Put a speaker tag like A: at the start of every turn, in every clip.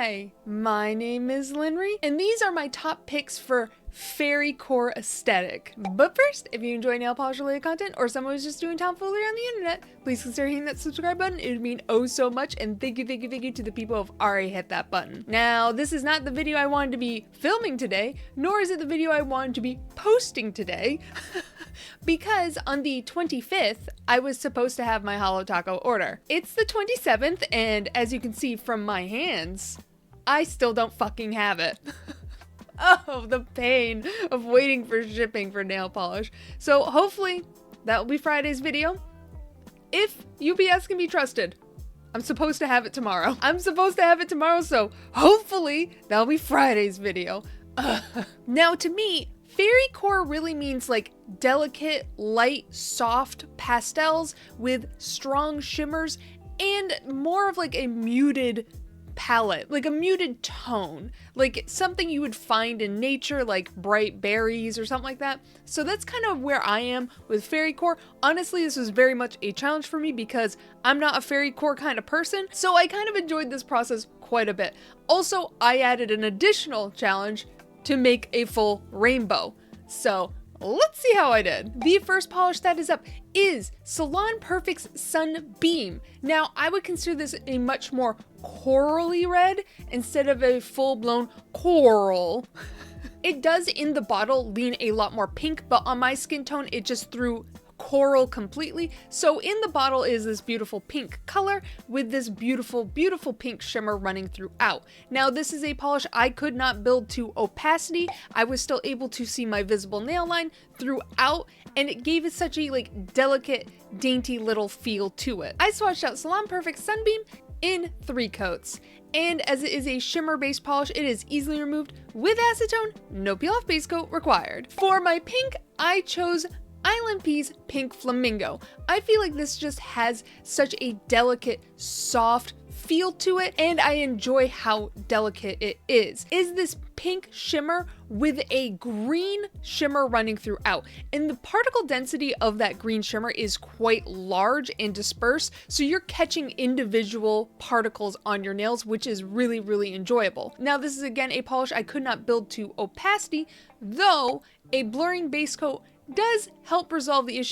A: Hi, my name is Linry, and these are my top picks for fairy core aesthetic. But first, if you enjoy nail polish related content or someone who's just doing tomfoolery on the internet, please consider hitting that subscribe button. It would mean oh so much, and thank you to the people who have already hit that button. Now, this is not the video I wanted to be filming today, nor is it the video I wanted to be posting today, because on the 25th, I was supposed to have my Holo Taco order. It's the 27th, and as you can see from my hands, I still don't fucking have it. Oh, the pain of waiting for shipping for nail polish. So hopefully that will be Friday's video. If UPS can be trusted, I'm supposed to have it tomorrow. So hopefully that'll be Friday's video. Now to me, fairy core really means like delicate, light, soft pastels with strong shimmers and more of like a muted palette, like a muted tone, like something you would find in nature, like bright berries or something like that. So that's kind of where I am with fairy core. Honestly, this was very much a challenge for me because I'm not a fairy core kind of person, so I kind of enjoyed this process quite a bit. Also, I added an additional challenge to make a full rainbow. So let's see how I did. The first polish that is up is Salon Perfect's Sunbeam. Now, I would consider this a much more corally red instead of a full-blown coral. It does in the bottle lean a lot more pink, but on my skin tone, it just threw coral completely. So in the bottle is this beautiful pink color with this beautiful pink shimmer running throughout. Now this is a polish I could not build to opacity. I was still able to see my visible nail line throughout, and it gave it such a like delicate, dainty little feel to it. I swatched out Salon Perfect Sunbeam in 3 coats. And as it is a shimmer based polish, it is easily removed with acetone, no peel off base coat required. For my pink, I chose Island Pea's Pink Flamingo. I feel like this just has such a delicate, soft feel to it, and I enjoy how delicate it is. Is this pink shimmer with a green shimmer running throughout, and the particle density of that green shimmer is quite large and dispersed, so you're catching individual particles on your nails, which is really enjoyable. Now this is again a polish I could not build to opacity, though a blurring base coat does help resolve the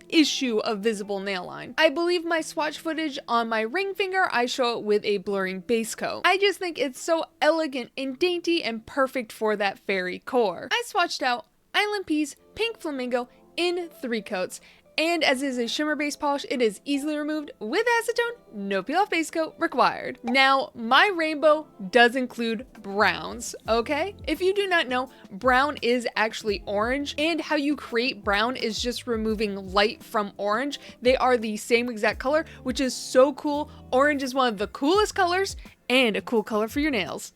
A: issue of visible nail line. I believe my swatch footage on my ring finger, I show it with a blurring base coat. I just think it's so elegant and dainty and perfect for that fairy core. I swatched out Island Pea's Pink Flamingo in 3 coats. And as is a shimmer based polish, it is easily removed with acetone, no peel off base coat required. Now, my rainbow does include browns, okay? If you do not know, brown is actually orange, and how you create brown is just removing light from orange. They are the same exact color, which is so cool. Orange is one of the coolest colors, and a cool color for your nails.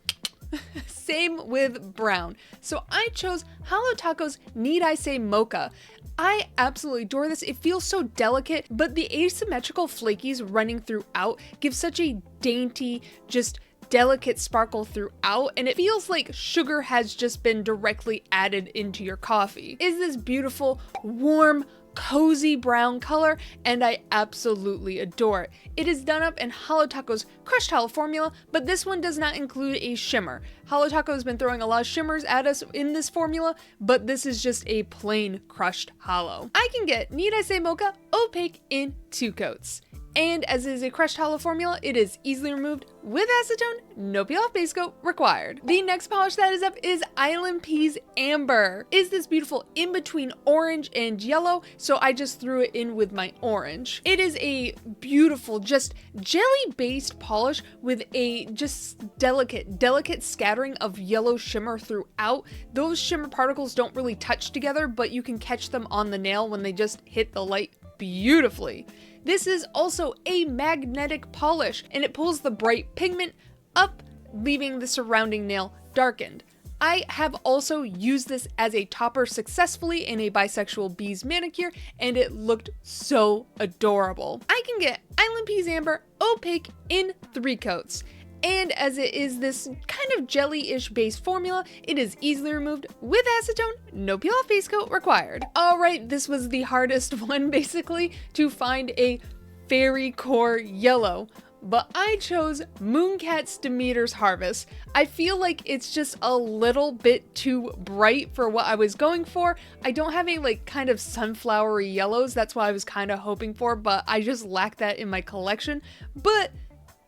A: Same with brown. So I chose Holo Taco's Need I Say Mocha. I absolutely adore this. It feels so delicate, but the asymmetrical flakies running throughout give such a dainty, just delicate sparkle throughout, and it feels like sugar has just been directly added into your coffee. Is this beautiful, warm, cozy brown color, and I absolutely adore it. It is done up in Holo Taco's crushed hollow formula, but this one does not include a shimmer. Holo Taco has been throwing a lot of shimmers at us in this formula, but this is just a plain crushed hollow. I can get Need I Say Mocha Opaque in 2 coats. And as it is a crushed hollow formula, it is easily removed with acetone, no peel off base coat required. The next polish that is up is Island Pea's Amber. Is this beautiful in between orange and yellow, so I just threw it in with my orange. It is a beautiful, just jelly based polish with a just delicate scattering of yellow shimmer throughout. Those shimmer particles don't really touch together, but you can catch them on the nail when they just hit the light beautifully. This is also a magnetic polish, and it pulls the bright pigment up, leaving the surrounding nail darkened. I have also used this as a topper successfully in a bisexual bees manicure, and it looked so adorable. I can get Island Pea's Amber Opaque in 3 coats. And as it is this kind of jelly-ish base formula, it is easily removed with acetone, no peel off base coat required. Alright, this was the hardest one basically, to find a fairy core yellow. but I chose Mooncat's Demeter's Harvest. I feel like it's just a little bit too bright for what I was going for. I don't have any like kind of sunflowery yellows, that's what I was kind of hoping for, but I just lack that in my collection. But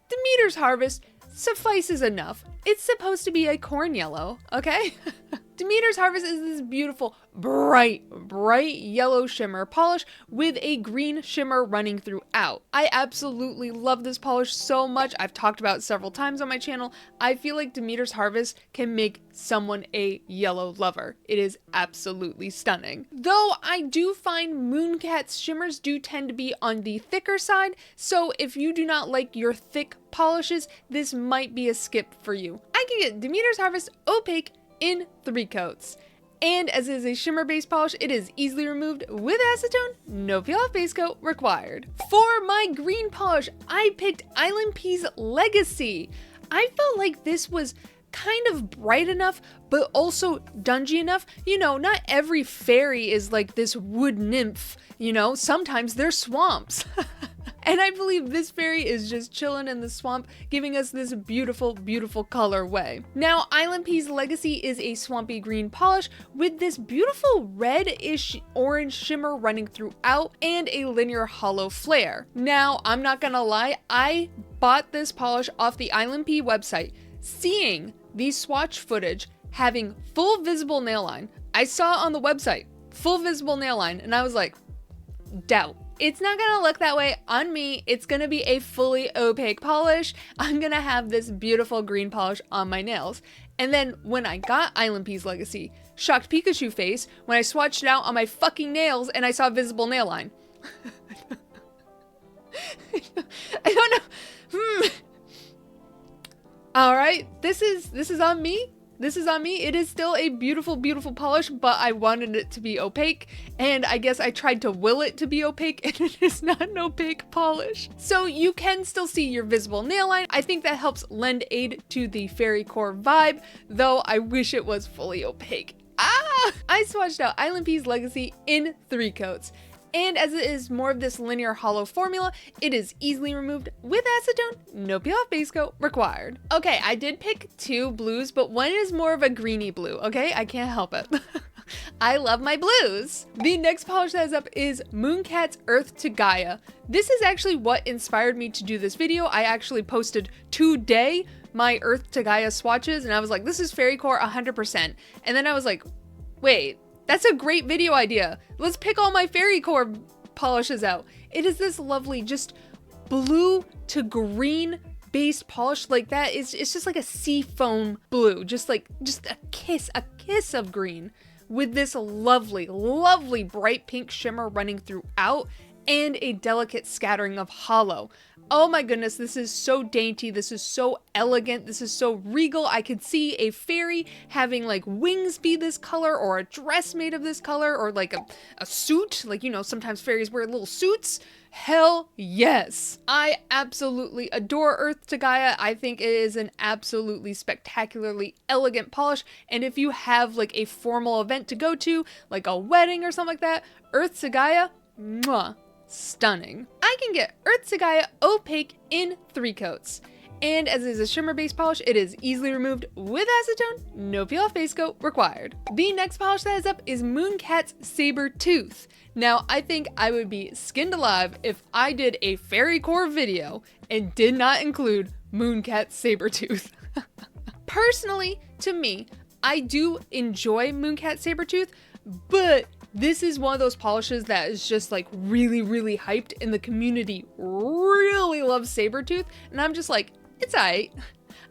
A: Demeter's Harvest suffices enough. It's supposed to be a corn yellow, okay? Demeter's Harvest is this beautiful, bright yellow shimmer polish with a green shimmer running throughout. I absolutely love this polish so much. I've talked about it several times on my channel. I feel like Demeter's Harvest can make someone a yellow lover. It is absolutely stunning. Though I do find Mooncat's shimmers do tend to be on the thicker side, so if you do not like your thick polishes, this might be a skip for you. I can get Demeter's Harvest Opaque in 3 coats. And as it is a shimmer based polish, it is easily removed with acetone, no peel off base coat required. For my green polish, I picked Island Pea's Legacy. I felt like this was kind of bright enough, but also dungy enough. You know, not every fairy is like this wood nymph, you know, sometimes they're swamps. And I believe this fairy is just chilling in the swamp, giving us this beautiful, beautiful colorway. Now, Island Pea's Legacy is a swampy green polish with this beautiful red-ish orange shimmer running throughout and a linear hollow flare. Now, I'm not gonna lie, I bought this polish off the Island Pea website, seeing the swatch footage having full visible nail line. I saw on the website, full visible nail line, and I was like, doubt. It's not gonna look that way on me. It's gonna be a fully opaque polish. I'm gonna have this beautiful green polish on my nails. And then when I got Island Pea's Legacy, shocked Pikachu face when I swatched it out on my fucking nails and I saw visible nail line. I don't know. All right, this is on me. This is on me. It is still a beautiful, beautiful polish, but I wanted it to be opaque, and I guess I tried to will it to be opaque, and it is not an opaque polish. So you can still see your visible nail line. I think that helps lend aid to the fairy core vibe, though I wish it was fully opaque. I swatched out Island Pea's Legacy in 3 coats. And as it is more of this linear hollow formula, it is easily removed with acetone, no peel off base coat required. Okay, I did pick 2 blues, but one is more of a greeny blue, okay? I can't help it. I love my blues. The next polish that is up is Mooncat's Earth to Gaia. This is actually what inspired me to do this video. I actually posted today my Earth to Gaia swatches, and I was like, this is fairy core 100%. And then I was like, wait, that's a great video idea. Let's pick all my fairy core polishes out. It is this lovely, just blue to green based polish like that. It's just like a sea foam blue, just a kiss of green with this lovely, lovely bright pink shimmer running throughout and a delicate scattering of hollow. Oh my goodness, this is so dainty, this is so elegant, this is so regal. I could see a fairy having like wings be this color, or a dress made of this color, or like a suit, like, you know, sometimes fairies wear little suits. Hell yes. I absolutely adore Earth to Gaia. I think it is an absolutely spectacularly elegant polish, and if you have like a formal event to go to, like a wedding or something like that, Earth to Gaia, mwah. Stunning. I can get Earth to Gaia Opaque in 3 coats. And as it is a shimmer based polish, it is easily removed with acetone, no peel off base coat required. The next polish that is up is Mooncat's Sabertooth. Now, I think I would be skinned alive if I did a fairy core video and did not include Mooncat's Sabertooth. Personally, to me, I do enjoy Mooncat's Sabertooth, but this is one of those polishes that is just like really, really hyped, and the community really loves Sabertooth, and I'm just like, it's alright.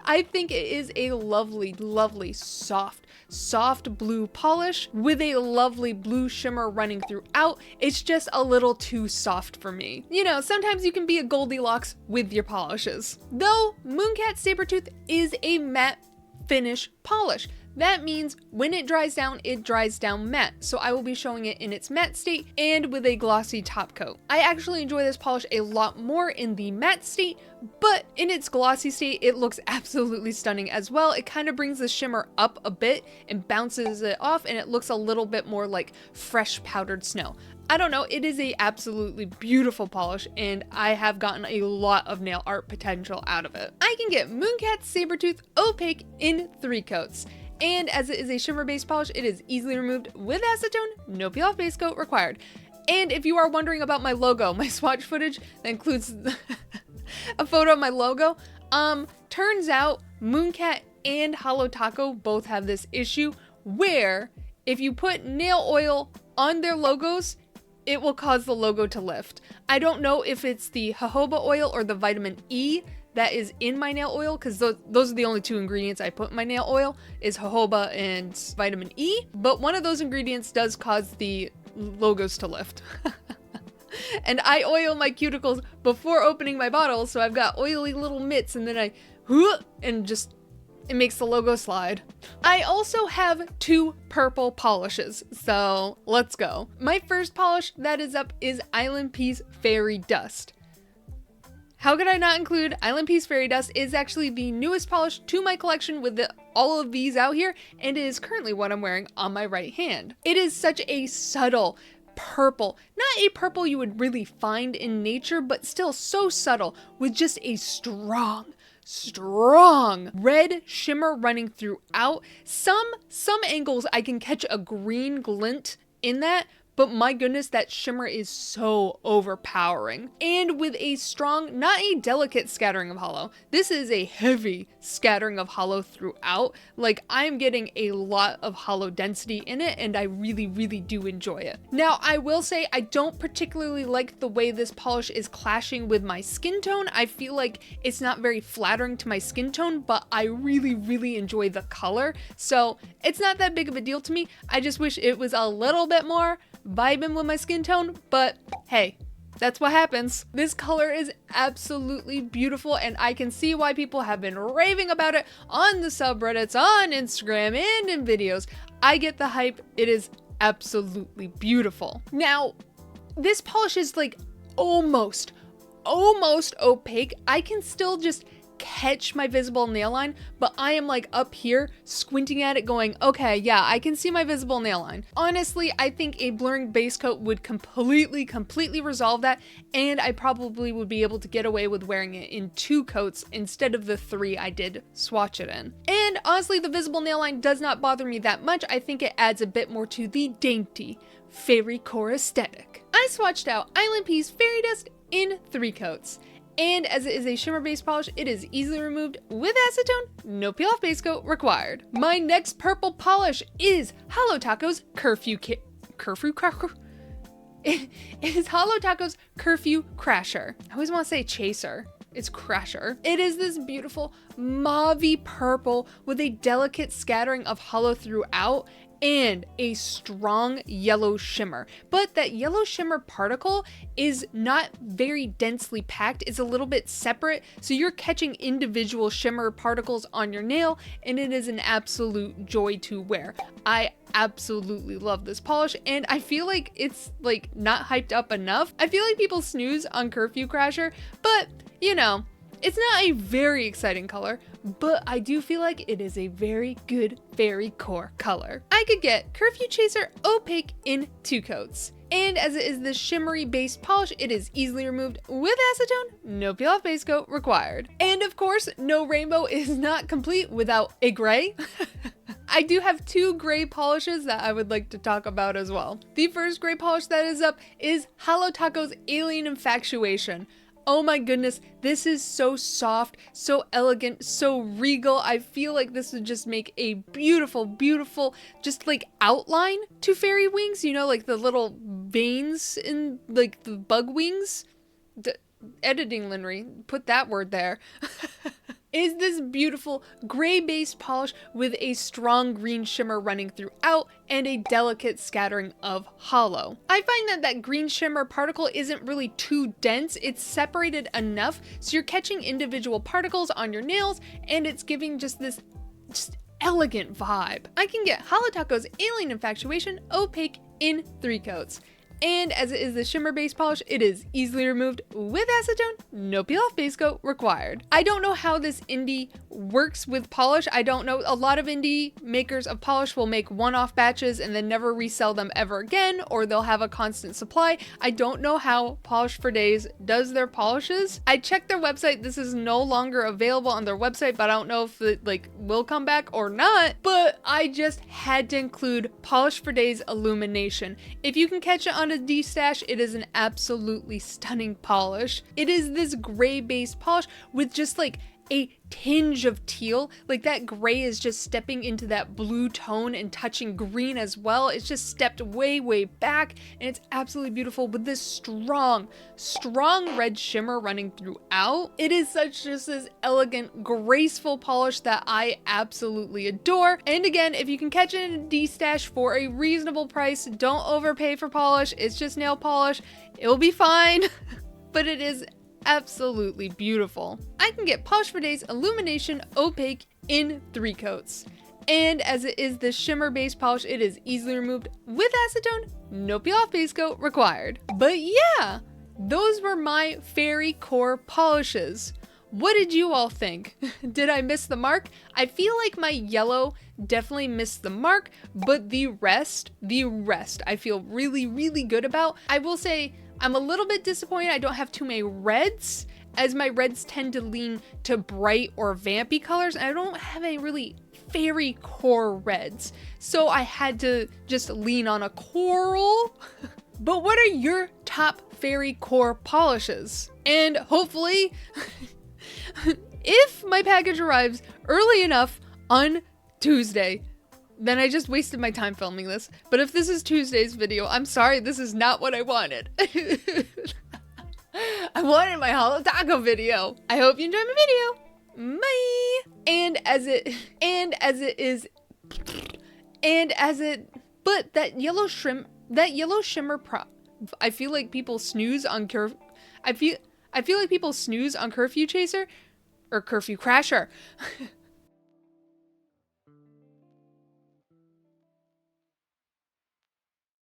A: I think it is a lovely, lovely, soft blue polish with a lovely blue shimmer running throughout. It's just a little too soft for me. You know, sometimes you can be a Goldilocks with your polishes. Though Mooncat's Sabertooth is a matte finish polish. That means when it dries down matte. So I will be showing it in its matte state and with a glossy top coat. I actually enjoy this polish a lot more in the matte state, but in its glossy state, it looks absolutely stunning as well. It kind of brings the shimmer up a bit and bounces it off, and it looks a little bit more like fresh powdered snow. I don't know, it is a absolutely beautiful polish, and I have gotten a lot of nail art potential out of it. I can get Mooncat's Sabertooth Opaque in 3 coats. And as it is a shimmer based polish, it is easily removed with acetone, no peel off base coat required. And if you are wondering about my logo, my swatch footage that includes a photo of my logo, turns out Mooncat and Holo Taco both have this issue where if you put nail oil on their logos, it will cause the logo to lift. I don't know if it's the jojoba oil or the vitamin E that is in my nail oil, because those are the only 2 ingredients I put in my nail oil, is jojoba and vitamin E, but one of those ingredients does cause the logos to lift. And I oil my cuticles before opening my bottle, so I've got oily little mitts, and then and just it makes the logo slide. I also have 2 purple polishes, so let's go. My first polish that is up is Island Peace Fairy Dust. How could I not include Island Peace Fairy Dust? Is actually the newest polish to my collection with all of these out here, and it is currently what I'm wearing on my right hand. It is such a subtle purple, not a purple you would really find in nature, but still so subtle with just a strong red shimmer running throughout. Some angles I can catch a green glint in that, but my goodness, that shimmer is so overpowering. And with a strong, not a delicate scattering of holo, this is a heavy scattering of holo throughout. Like, I'm getting a lot of holo density in it, and I really, really do enjoy it. Now, I will say I don't particularly like the way this polish is clashing with my skin tone. I feel like it's not very flattering to my skin tone, but I really, really enjoy the color. So it's not that big of a deal to me. I just wish it was a little bit more vibing with my skin tone, but hey, that's what happens. This color is absolutely beautiful, and I can see why people have been raving about it on the subreddits, on Instagram, and in videos. I get the hype. It is absolutely beautiful. Now, this polish is like almost opaque. I can still just catch my visible nail line, but I am like up here squinting at it going, okay, yeah, I can see my visible nail line. Honestly, I think a blurring base coat would completely resolve that, and I probably would be able to get away with wearing it in 2 coats instead of the 3 I did swatch it in. And honestly, the visible nail line does not bother me that much. I think it adds a bit more to the dainty fairy core aesthetic. I swatched out Island Peace Fairy Dust in 3 coats. And as it is a shimmer based polish, it is easily removed with acetone, no peel off base coat required. My next purple polish is Holo Taco's Curfew Crasher. It is Holo Taco's Curfew Crasher. I always want to say chaser. It's Crasher. It is this beautiful mauve-y purple with a delicate scattering of holo throughout and a strong yellow shimmer. But that yellow shimmer particle is not very densely packed. It's a little bit separate, so you're catching individual shimmer particles on your nail, and it is an absolute joy to wear. I absolutely love this polish, and I feel like it's like not hyped up enough. I feel like people snooze on Curfew Crasher, but you know, it's not a very exciting color, but I do feel like it is a very good fairy core color. I could get Curfew Chaser Opaque in 2 coats. And as it is the shimmery based polish, it is easily removed with acetone, no peel off base coat required. And of course, no rainbow is not complete without a gray. I do have 2 gray polishes that I would like to talk about as well. The first gray polish that is up is Holo Taco's Alien Infatuation. Oh my goodness, this is so soft, so elegant, so regal. I feel like this would just make a beautiful, beautiful, just like outline to fairy wings, you know, like the little veins in like the bug wings. Editing, Linry, put that word there. Is this beautiful gray-based polish with a strong green shimmer running throughout and a delicate scattering of holo. I find that green shimmer particle isn't really too dense. It's separated enough so you're catching individual particles on your nails, and it's giving just this elegant vibe. I can get Holotaco's Alien Infatuation Opaque in 3 coats. And as it is the shimmer base polish, it is easily removed with acetone, no peel off base coat required. I don't know how this indie works with polish. I don't know. A lot of indie makers of polish will make one-off batches and then never resell them ever again, or they'll have a constant supply. I don't know how Polish for Days does their polishes. I checked their website. This is no longer available on their website, but I don't know if it will come back or not. But I just had to include Polish for Days Illumination. If you can catch it on a D-stash, it is an absolutely stunning polish. It is this gray based polish with just a tinge of teal. That gray is just stepping into that blue tone and touching green as well. It's just stepped way back, and it's absolutely beautiful with this strong red shimmer running throughout. It is just this elegant, graceful polish that I absolutely adore. And again, if you can catch it in a D-stash for a reasonable price, don't overpay for polish. It's just nail polish. It'll be fine. But it is absolutely beautiful. I can get Polish for Days Illumination Opaque in 3 coats. And as it is the shimmer base polish, it is easily removed with acetone, no peel off base coat required. But yeah, those were my fairy core polishes. What did you all think? Did I miss the mark? I feel like my yellow definitely missed the mark, but the rest I feel really good about. I will say I'm a little bit disappointed I don't have too many reds, as my reds tend to lean to bright or vampy colors, and I don't have any really fairy core reds. So I had to just lean on a coral. But what are your top fairy core polishes? And hopefully, if my package arrives early enough on Tuesday, then I just wasted my time filming this. But if this is Tuesday's video, I'm sorry, this is not what I wanted. I wanted my Holotaco video. I hope you enjoyed my video. Bye. But that yellow shimmer I feel like people snooze on I feel like people snooze on Curfew Chaser or Curfew Crasher.